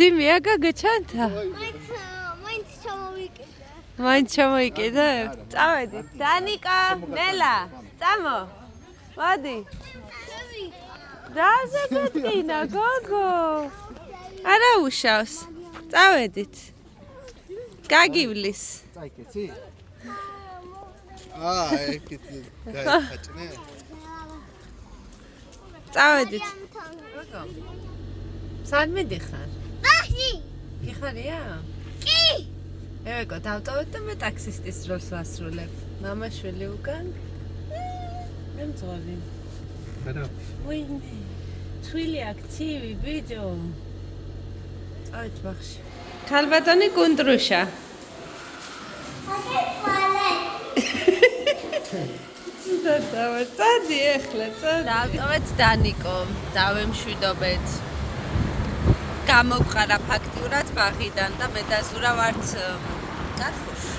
ძიმია გაგაჩანთა? მაინც ჩამოიკიდებ? წავედით. დანიკა, ნელა, წამო. მოდი. რაზე გეტკინა, გოგო? არა უშავს. წავედით. გაგივლის. წაიკეცი? ეგეთ გაიხაჭნე. წავედით. სად მიდიხარ? ბახი. გიხარია? კი. ევეკო, დავტოვეთ და მე ტაქსისტის როლს ვასრულებ. მამაშვილი უკან. მე მძღვარი. არა. ვინმე? თვილი აქტივი ბიჭო. წავით ბახში. ქალბატონი კუნტრუშა. წადი ეხლა, წადი. დავტოვეთ დანიკო, დავემშვიდობეთ. გამოვყარა ფაქტიურად ბაღიდან და მე და ზურა ვართ კარხურში.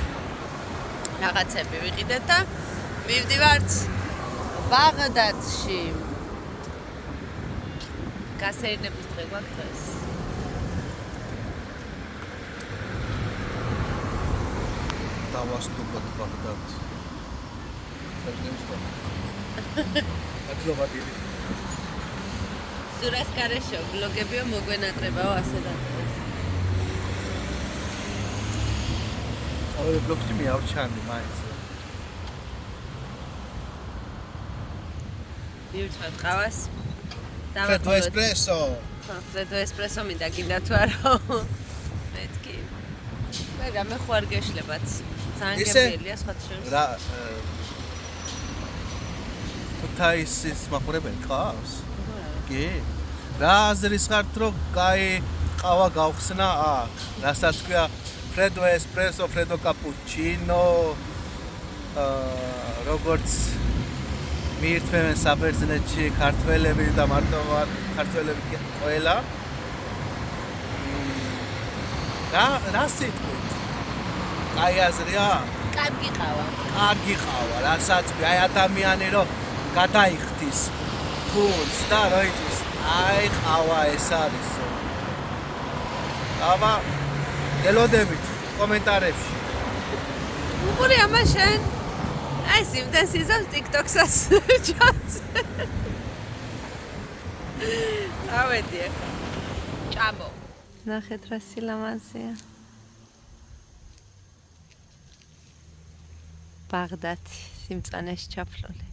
რაღაცები ვიყიდეთ და მივდივართ ბაღდადში. გასეირნების დღე გვაქვს დღეს. დავასტუმროთ ბაღდადს. ატლოვადილი. ზურას გარეშო ბლოგებიო მოგვენატრებაო ასე დაწეს. ორი ბლოგში მიავჩანი მაინც. მივცვათ ყავას. ფრედო ესპრესო. ფრედო ესპრესო მინდა გინდა თუ არა. მეთქი. მე რამე ხო არ გეშლებათ. ძალიან გემრიელია სხვა შორის. რა ქუთაისის მაყურებელი ყავს? კი. რა აზრის ხართ რომ კაი ყავა გავხსნა აქ? რასაც ქვია ფრედო ესპრესო, ფრედო კაპუჩინო, როგორც მიირთმევენ საბერძნეთში ქართველები და მარტო ქართველები ყველა. რა სიტყვით? კაი აზრია? კარგი ყავა. კარგი ყავა, რასაც აი ადამიანი რომ გადაიხდის ფულს და რა იცის, აი ყავა ეს არისო. აბა ელოდებით კომენტარებში. უყური ამა შენ? აი სიმდენ სიზავს TikTok-ს ჩანს. ავედი ახლა. ჭამო. ნახეთ რა სილამაზეა. ბაღდათი სიმწანეს ჩაფლული.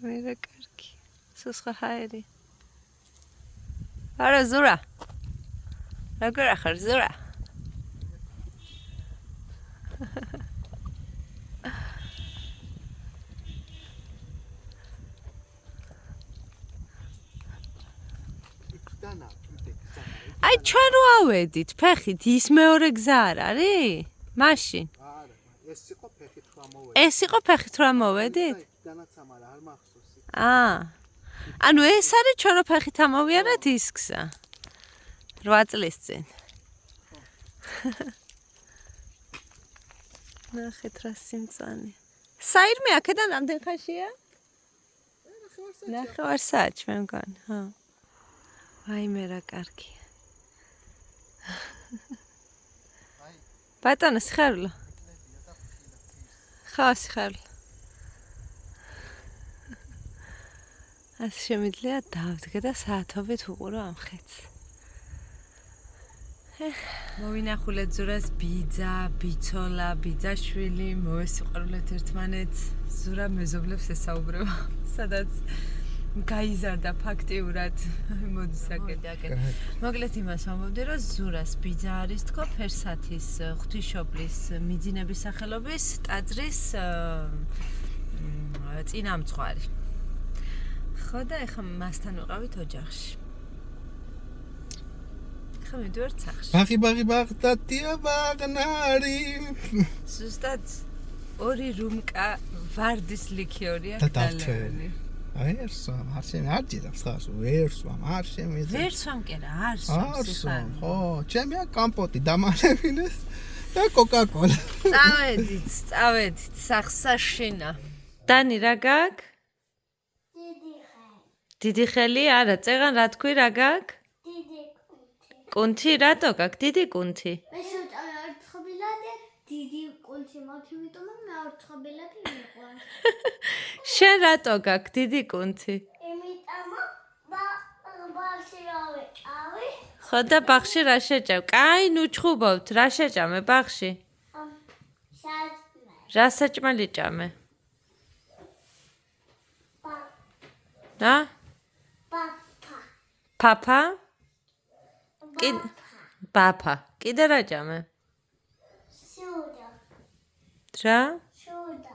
მე რა კარგი. სუსხა ჰაერი. არა ზურა. როგორ ახარ ზურა? აი ჩვენ რო ავედით ფეხით ის მეორე გზა არ არის? მაშინ. არა, ეს იყო ფეხით რა მოვედი. ეს იყო ფეხით რა მოვედით? განაცამა რა არ მახსოვს. ანუ ეს არის ჩვენ რო ფეხით ამოვიარეთ ის გზა. 8 წლის წინ. ნახეთ რა სიმწვანე. საირმე აქედან რამდენ ხანშია? ნახევარ საათი მე მგონი, ხო. აი მე რა კარგია. ბატონო სიხარულო. ხო სიხარულო. ასე შემიძლია დავდგე და საათობით უყურო ამ ხეთს. მოვინახულეთ ზურას ბიძა, ბიცოლა, ბიძაშვილი, მოვესიყვარულეთ ერთმანეთს. ზურა მეზობლებს ესაუბრება, სადაც გაიზარდა ფაქტიურად. მოდი საკეთე. მოკლედ იმას ვამბობდი, რომ ზურას ბიძა არის თქო ფერსათის ღვთისმშობლის მიძინების სახელობის ტაძრის წინამძღვარი. ხო და ეხლა მასთან ვიყავით ოჯახში. ეხლა მივდივართ სახლში. ბაღი ბაღდადია ბაღნარი. ზუსტად 2 რუმკა ვარდის ლიქიორია და გალეული. ვერსვამ, არ შემიარჯიდებს ხას, ვერსვამ, არ შემიძლია. ვერსვამ კი რა, არსვამ სიხარ. ხო, ჩემია კამპოტი დამალევინეს და კოკა-კოლა. წავედით, სახსაშინა. დანი რა გაქვს? დიდი ხელი არა, წეღან რა თქვი რა გაქვს? დიდი კუნთი. კუნთი რატო გაქვს დიდი კუნთი? მე შევწავე არცხობილად დიდი კუნთი მაქვს, იმიტომ მე არცხობილად მიყვარს. შენ რატო გაქვს დიდი კუნთი? იმიტომ ბაღში რა ვეჭავი? ხო და ბაღში რა შეჭამ? კაი, ნუ ჩხუბობთ, რა შეჭამე ბაღში? საჭმელი. რა საჭმელი ჭამე? რა? პაპა. ფაფა? ბაპა. ბაფა. კიდე რა ჭამე? შუდა. რა? შუდა.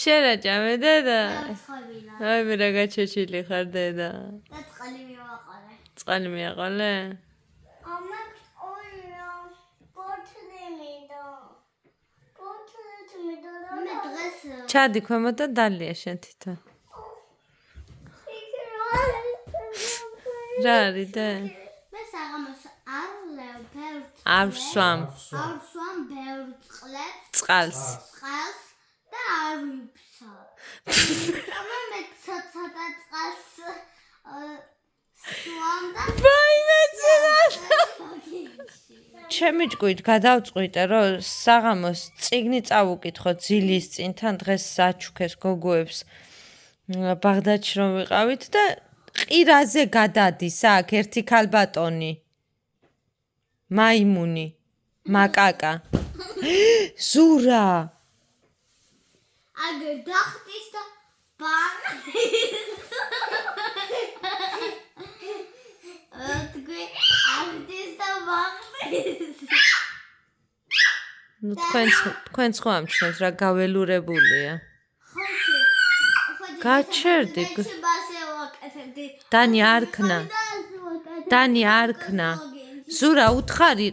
შენ რა ჭამე დედა? არცხობილად. აი მე რა გაჩეჩილი ხარ დედა. და წყალი მივაყარე. წყალი მიაყოლე? ამათ ოია პორტლი მიდო. პორტლი მიდო. მე დღეს ჩადი ქვემოთ და დალია შენ თვითონ. რა არის და? მე საღამოს არ ლევ ბევრ არ ვსვამ არ სვამ ბევრ წყლებს წყალს. წყალს და არ ვიფსა. მე ცოტა წყალს სვამ და ვაიმე ცუდად. ჩემი ჭკვით გადავწყვიტე რომ საღამოს წიგნი წავუკითხო ძილის წინ თან დღეს საჩუქეს გოგოებს ბაღდადში რომ ვიყავით და ყირაზე გადადის აქ ერთი ქალბატონი მაიმუნი მაკაკა ზურა აგერ დახტის და ნუ თქვენც ხო ამჩნევთ რა გაველურებულია გაჩერდი დანი არ ქნა ზურა უთხარი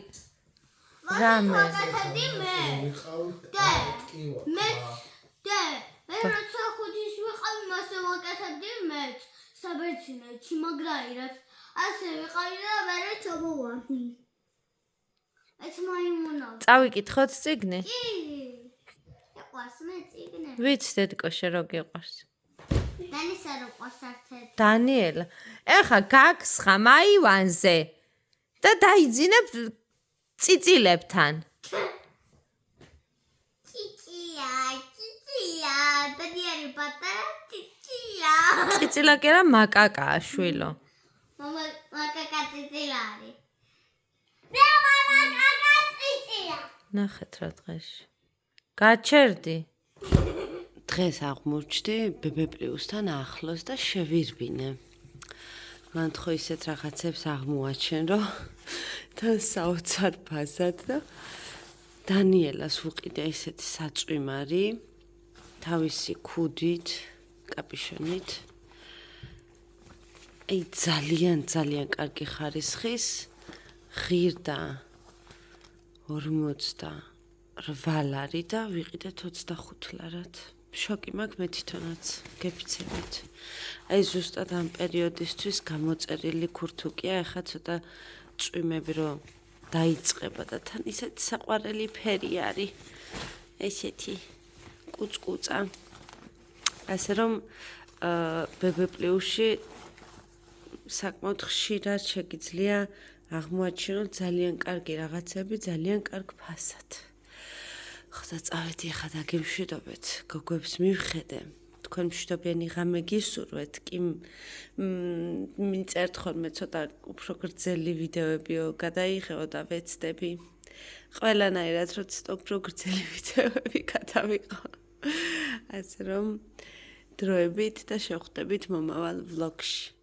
რამე მე როცა ხუთის ვიყავი მასე ვაკეთებდი მეც საბერძნეთში მაგრაირად ასე ვიყავი და მერე ჩამოვარდი ეს მაიმუნა წავიკითხოთ წიგნი კი ეყვარს მე წიგნი ვიცი დედკოშე რო გიყვარს დანისა რო ყვარს არცეთ დანიელა ეხა გაგსხა მაივანზე და დაიძინებ წიწილებთან დადიარი პატარა წიწილა წიწილა კი არა მაკაკაა შვილო მამა მაკაკა წიწილა არის მე მაკაკა წიწილა ნახეთ რა დღეში გაჩერდი დღეს აღმოჩნდი ბებეპლიუსთან ახლოს და შევირბინე მან ხო ისეთ რაღაცებს აღმოაჩენ რომ თან საოცარ ფასად და დანიელას უყიდე ესეთი საწვიმარი თავისი ქუდით კაპიშონით აი ძალიან კარგი ხარისხის ღირდა 48 ლარი და ვიყიდეთ 25 ლარად შოკი მაქვს მე თვითონაც გეფიცებით აი ზუსტად ამ პერიოდისთვის გამოწერილი ქურთუკია ეხა ცოტა წვიმები რომ დაიწყება და თან ისეთი საყვარელი ფერი არის ესეთი კუწკუწა ასე რომ ბებეპლიუსში საკმაოდ ხშირად შეგიძლია აღმოაჩინოთ ძალიან კარგი რაღაცები ძალიან კარგ ფასად ხოდა წავედი ახლა დაგემშვიდობეთ გოგოებს მივხედე თქვენ მშვიდობიანი ღამე გისურვეთ კი მიწერთ ხოლმე ცოტა უფრო გრძელი ვიდეოებიო გადაიღეო და ვეცდები ყველანაირად რომ ცოტა უფრო გრძელი ვიდეოები გადავიყო ასე რომ დროებით და შევხვდებით მომავალ ვლოგში